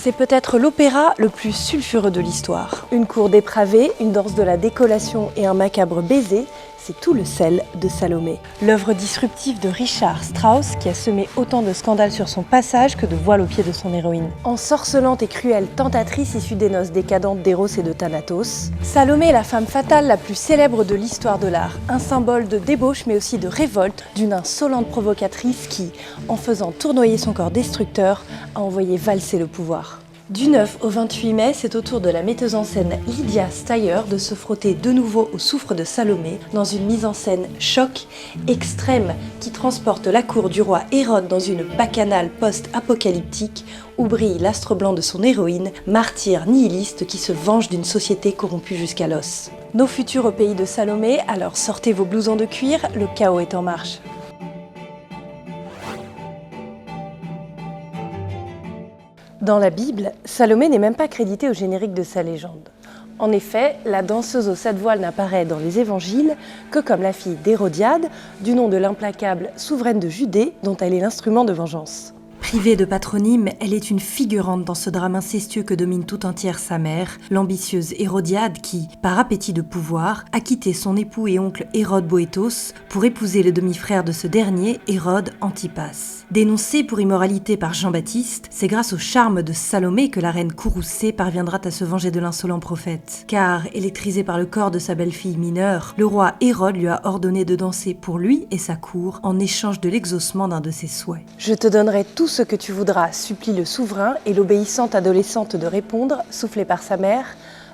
C'est peut-être l'opéra le plus sulfureux de l'histoire. Une cour dépravée, une danse de la décollation et un macabre baiser, c'est tout le sel de Salomé. L'œuvre disruptive de Richard Strauss qui a semé autant de scandales sur son passage que de voiles aux pieds de son héroïne. Ensorcelante et cruelle tentatrice issue des noces décadentes d'Eros et de Thanatos, Salomé est la femme fatale la plus célèbre de l'histoire de l'art, un symbole de débauche mais aussi de révolte d'une insolente provocatrice qui, en faisant tournoyer son corps destructeur, a envoyé valser le pouvoir. Du 9 au 28 mai, c'est au tour de la metteuse en scène Lydia Steyer de se frotter de nouveau au soufre de Salomé dans une mise en scène choc extrême qui transporte la cour du roi Hérode dans une bacchanale post-apocalyptique où brille l'astre blanc de son héroïne, martyr nihiliste qui se venge d'une société corrompue jusqu'à l'os. Nos futurs au pays de Salomé, alors sortez vos blousons de cuir, le chaos est en marche. Dans la Bible, Salomé n'est même pas créditée au générique de sa légende. En effet, la danseuse aux 7 voiles n'apparaît dans les évangiles que comme la fille d'Hérodiade, du nom de l'implacable souveraine de Judée, dont elle est l'instrument de vengeance. Privée de patronyme, elle est une figurante dans ce drame incestueux que domine tout entière sa mère, l'ambitieuse Hérodiade qui, par appétit de pouvoir, a quitté son époux et oncle Hérode Boétos pour épouser le demi-frère de ce dernier, Hérode Antipas. Dénoncée pour immoralité par Jean-Baptiste, c'est grâce au charme de Salomé que la reine courroucée parviendra à se venger de l'insolent prophète. Car, électrisé par le corps de sa belle-fille mineure, le roi Hérode lui a ordonné de danser pour lui et sa cour en échange de l'exaucement d'un de ses souhaits. Je te donnerai tout ce que tu voudras, supplie le souverain, et l'obéissante adolescente de répondre, soufflée par sa mère,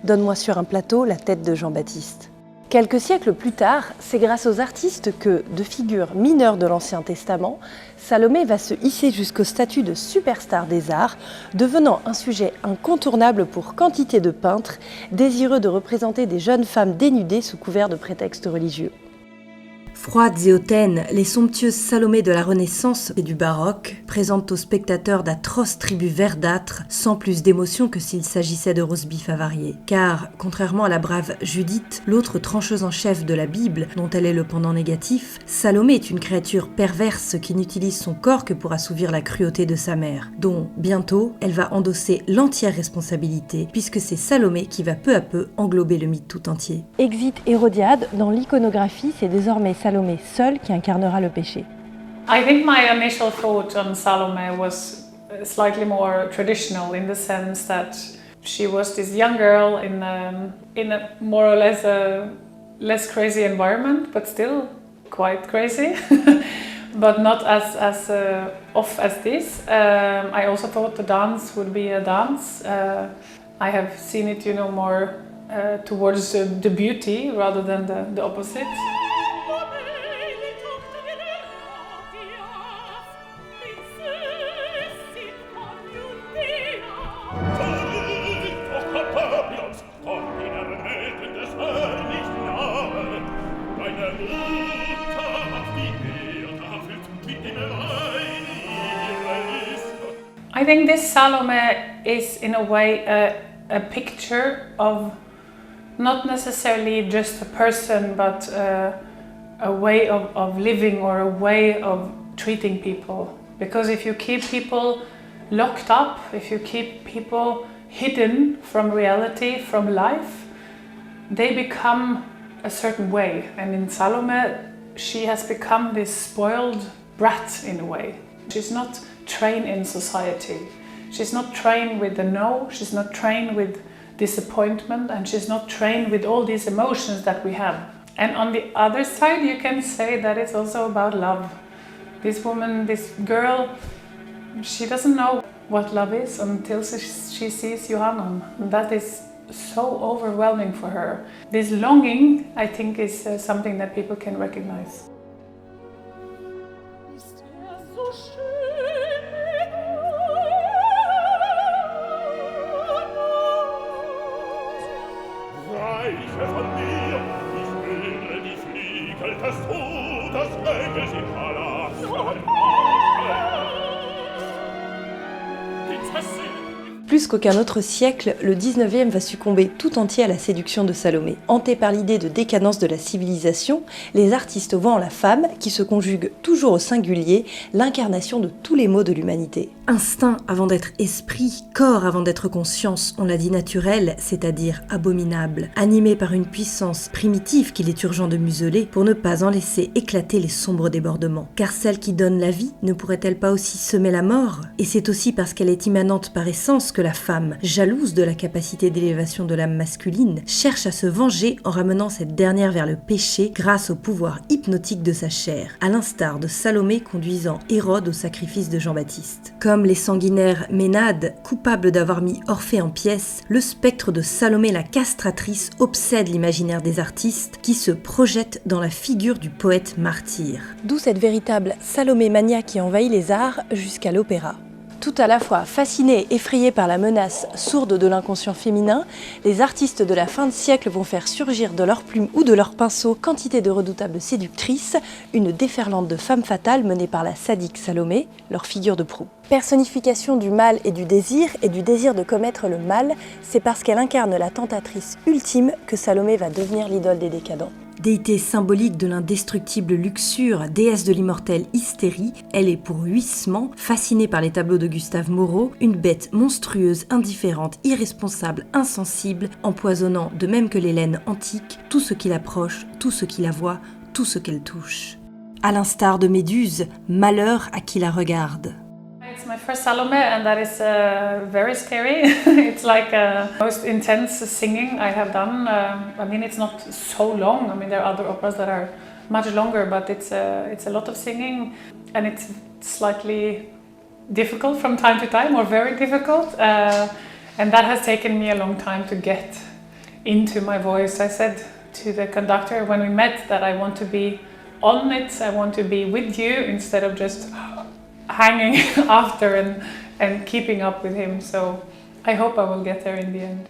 donne-moi sur un plateau la tête de Jean-Baptiste. Quelques siècles plus tard, c'est grâce aux artistes que, de figures mineures de l'Ancien Testament, Salomé va se hisser jusqu'au statut de superstar des arts, devenant un sujet incontournable pour quantité de peintres désireux de représenter des jeunes femmes dénudées sous couvert de prétextes religieux. Froides et hautaines, les somptueuses Salomé de la Renaissance et du baroque présentent aux spectateurs d'atroces tribus verdâtres sans plus d'émotion que s'il s'agissait de roast-beef avarié. Car, contrairement à la brave Judith, l'autre trancheuse en chef de la Bible, dont elle est le pendant négatif, Salomé est une créature perverse qui n'utilise son corps que pour assouvir la cruauté de sa mère, dont, bientôt, elle va endosser l'entière responsabilité, puisque c'est Salomé qui va peu à peu englober le mythe tout entier. Exit Hérodiade, dans l'iconographie, c'est désormais Salomé seul qui incarnera le péché. I think my initial thought on Salome was slightly more traditional in the sense that she was this young girl in a more or less a less crazy environment, but still quite crazy, but not as off as this. I also thought the dance would be a dance. I have seen it, more towards the beauty rather than the opposite. I think this Salome is in a way a picture of not necessarily just a person, but a way of living or a way of treating people. Because if you keep people locked up, if you keep people hidden from reality, from life, they become a certain way. And in Salome, she has become this spoiled brat in a way. She's not trained in society. She's not trained with the no, she's not trained with disappointment, and she's not trained with all these emotions that we have. And on the other side, you can say that it's also about love. This woman, this girl, she doesn't know what love is until she sees Johannan. That is so overwhelming for her. This longing, I think, is something that people can recognize. Plus qu'aucun autre siècle, le 19e va succomber tout entier à la séduction de Salomé. Hantés par l'idée de décadence de la civilisation, les artistes voient en la femme, qui se conjugue toujours au singulier, l'incarnation de tous les maux de l'humanité. Instinct avant d'être esprit, corps avant d'être conscience, on l'a dit naturel, c'est-à-dire abominable, animé par une puissance primitive qu'il est urgent de museler pour ne pas en laisser éclater les sombres débordements. Car celle qui donne la vie ne pourrait-elle pas aussi semer la mort ? Et c'est aussi parce qu'elle est immanente par essence que la femme, jalouse de la capacité d'élévation de l'âme masculine, cherche à se venger en ramenant cette dernière vers le péché grâce au pouvoir hypnotique de sa chair, à l'instar de Salomé conduisant Hérode au sacrifice de Jean-Baptiste. Comme les sanguinaires Ménades, coupables d'avoir mis Orphée en pièces, le spectre de Salomé la castratrice obsède l'imaginaire des artistes qui se projettent dans la figure du poète martyr. D'où cette véritable Salomé mania qui envahit les arts jusqu'à l'opéra. Tout à la fois fascinés et effrayés par la menace sourde de l'inconscient féminin, les artistes de la fin de siècle vont faire surgir de leurs plumes ou de leurs pinceaux quantité de redoutables séductrices, une déferlante de femmes fatales menée par la sadique Salomé, leur figure de proue. Personnification du mal et du désir de commettre le mal, c'est parce qu'elle incarne la tentatrice ultime que Salomé va devenir l'idole des décadents. Déité symbolique de l'indestructible luxure, déesse de l'immortelle hystérie, elle est pour Huysmans, fascinée par les tableaux de Gustave Moreau, une bête monstrueuse, indifférente, irresponsable, insensible, empoisonnant, de même que l'Hélène antique, tout ce qui l'approche, tout ce qui la voit, tout ce qu'elle touche. À l'instar de Méduse, malheur à qui la regarde. It's my first Salome, and that is very scary. It's like most intense singing I have done. I mean, it's not so long. I mean, there are other operas that are much longer, but it's a lot of singing, and it's slightly difficult from time to time, or very difficult. And that has taken me a long time to get into my voice. I said to the conductor when we met that I want to be on it. I want to be with you instead of just hanging after and keeping up with him, so I hope I will get there in the end.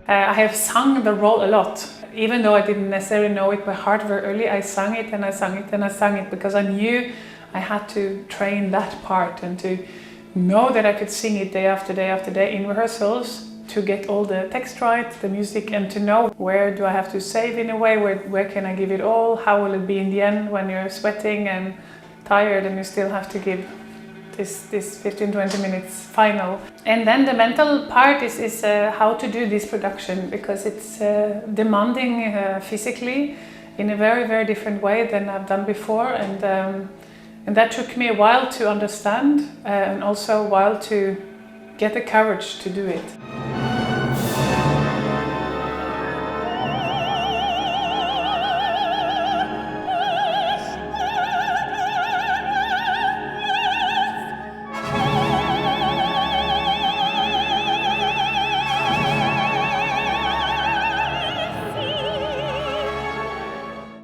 I have sung the role a lot. Even though I didn't necessarily know it by heart very early, I sang it and I sang it and I sang it because I knew I had to train that part and to know that I could sing it day after day after day in rehearsals to get all the text right, the music, and to know where do I have to save in a way, where can I give it all, how will it be in the end when you're sweating and tired and you still have to give this 15-20 minutes final. And then the mental part is how to do this production, because it's demanding physically in a very, very different way than I've done before, and that took me a while to understand and also a while to get the courage to do it.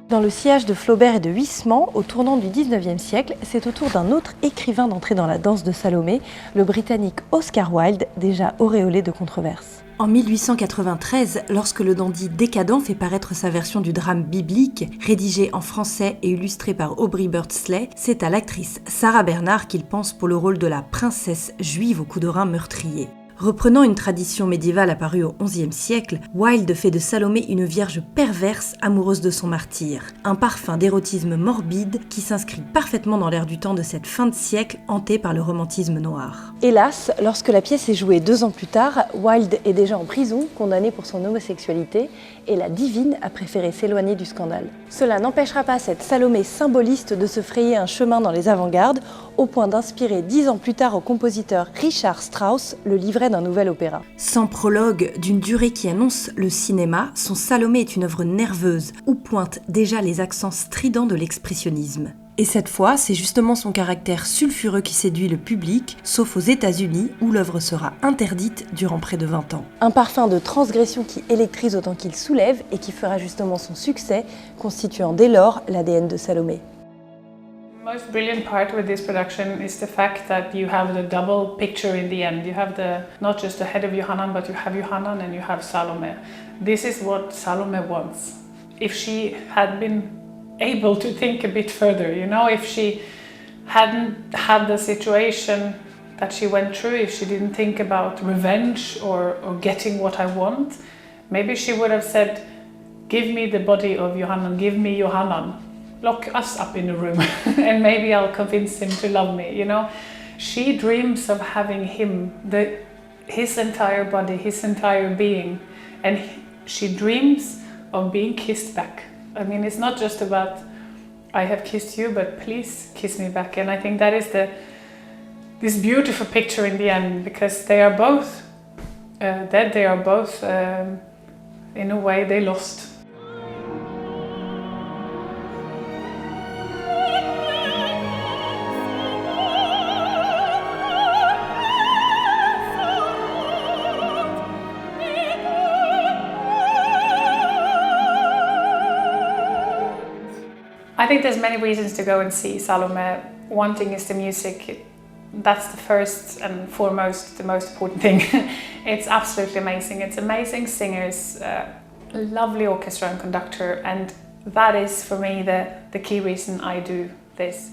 Dans le sillage de Flaubert et de Huysmans, au tournant du XIXe siècle, c'est au tour d'un autre écrivain d'entrer dans la danse de Salomé, le Britannique Oscar Wilde, déjà auréolé de controverses. En 1893, lorsque le dandy décadent fait paraître sa version du drame biblique, rédigé en français et illustré par Aubrey Beardsley, c'est à l'actrice Sarah Bernhardt qu'il pense pour le rôle de la princesse juive au coup de rein meurtrier. Reprenant une tradition médiévale apparue au XIe siècle, Wilde fait de Salomé une vierge perverse amoureuse de son martyr, un parfum d'érotisme morbide qui s'inscrit parfaitement dans l'air du temps de cette fin de siècle hantée par le romantisme noir. Hélas, lorsque la pièce est jouée 2 ans plus tard, Wilde est déjà en prison, condamné pour son homosexualité, et la divine a préféré s'éloigner du scandale. Cela n'empêchera pas cette Salomé symboliste de se frayer un chemin dans les avant-gardes, au point d'inspirer 10 ans plus tard au compositeur Richard Strauss le livret d'un nouvel opéra. Sans prologue, d'une durée qui annonce le cinéma, son Salomé est une œuvre nerveuse, où pointent déjà les accents stridents de l'expressionnisme. Et cette fois, c'est justement son caractère sulfureux qui séduit le public, sauf aux États-Unis où l'œuvre sera interdite durant près de 20 ans. Un parfum de transgression qui électrise autant qu'il soulève et qui fera justement son succès, constituant dès lors l'ADN de Salomé. The most brilliant part with this production is the fact that you have the double picture in the end. You have not just the head of Yohanan, but you have Yohanan and you have Salome. This is what Salome wants. if she had been able to think a bit further, you know, if she hadn't had the situation that she went through, if she didn't think about revenge or getting what I want, maybe she would have said, give me the body of Johannan, give me Johannan, lock us up in a room and maybe I'll convince him to love me, you know. She dreams of having him, his entire body, his entire being, and she dreams of being kissed back. I mean, it's not just about I have kissed you, but please kiss me back. And I think that is this beautiful picture in the end, because they are both dead. They are both, in a way, they lost. I think there's many reasons to go and see Salome. One thing is the music. That's the first and foremost, the most important thing. It's absolutely amazing. It's amazing singers, lovely orchestra and conductor, and that is for me the key reason I do this.